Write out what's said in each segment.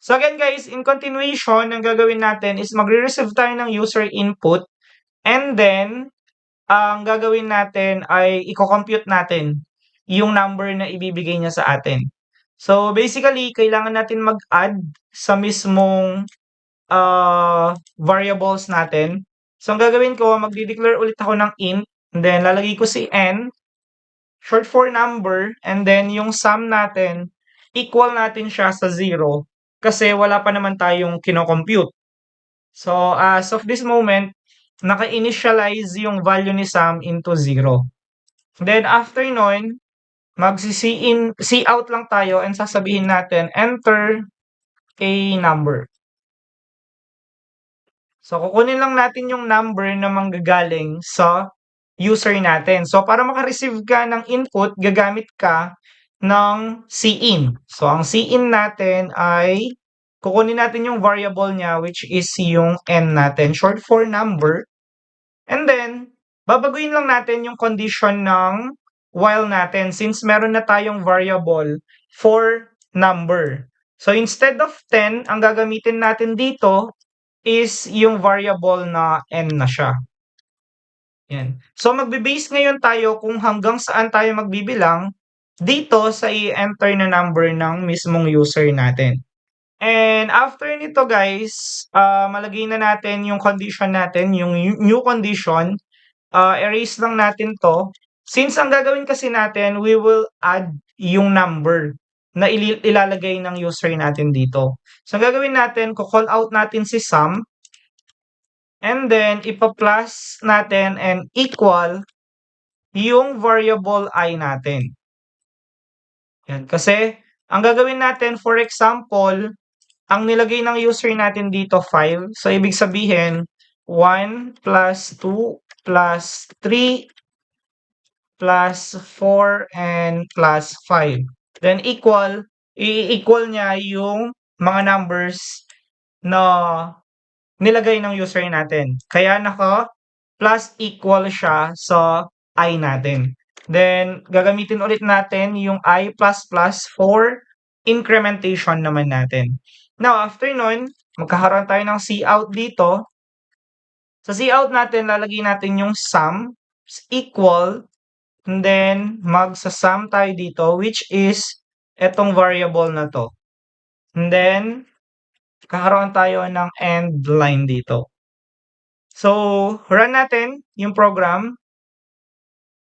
So again guys, in continuation, ang gagawin natin is magre-receive tayo ng user input and then ang gagawin natin ay i-co-compute natin yung number na ibibigay niya sa atin. So basically, kailangan natin mag-add sa mismong variables natin. So ang gagawin ko, magde-declare ulit ako ng int, and then lalagay ko si n, short for number, and then yung sum natin, equal natin siya sa 0 kasi wala pa naman tayong kino-compute. So as of this moment, naka-initialize yung value ni sum into 0. Then after nun, see out lang tayo and sasabihin natin enter a number. So kukunin lang natin yung number na manggagaling sa user natin. So para maka-receive ka ng input, gagamit ka ng cin. So ang cin natin ay kukunin natin yung variable niya which is yung n natin, short for number. And then, babaguhin lang natin yung condition ng while natin since meron na tayong variable for number. So instead of 10, ang gagamitin natin dito is yung variable na n na siya. Yan. So magbe-base ngayon tayo kung hanggang saan tayo magbibilang dito sa i-enter na number ng mismong user natin. And after nito guys, malagay na natin yung condition natin, yung new condition. Erase lang natin to. Since ang gagawin kasi natin, we will add yung number na ilalagay ng user natin dito. So ang gagawin natin, call out natin si sum. And then, ipa-plus natin and equal yung variable I natin. Yan. Kasi, ang gagawin natin, for example, ang nilagay ng user natin dito, 5. So, ibig sabihin, 1 plus 2 plus 3 plus 4 and plus 5. Then, i-equal niya yung mga numbers na nilagay ng user natin. Kaya plus equal siya sa I natin. Then, gagamitin ulit natin yung I++ for incrementation naman natin. Now, after nun, magkakaroon tayo ng cout dito. Sa cout natin, lalagay natin yung sum equal, and then magsa-sum tayo dito, which is etong variable na to. And then, kakaroon tayo ng end line dito. So, run natin yung program.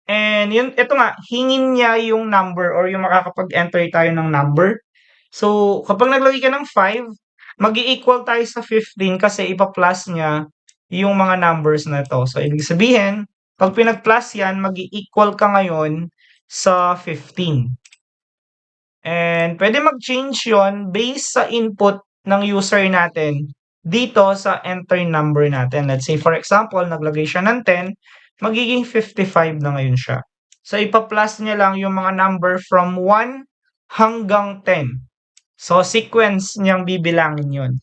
And ito nga, hingin niya yung number or yung makakapag-enter tayo ng number. So, kapag naglagay ka ng 5, mag-i-equal tayo sa 15 kasi ipa-plus niya yung mga numbers na to. So, ibig sabihin, pag pinag-plus yan, mag-i-equal ka ngayon sa 15. And pwede mag-change yon based sa input ng user natin dito sa enter number natin. Let's say, for example, naglagay siya ng 10, magiging 55 na ngayon siya. So, ipa-plus niya lang yung mga number from 1 hanggang 10. So, sequence niyang bibilangin yun.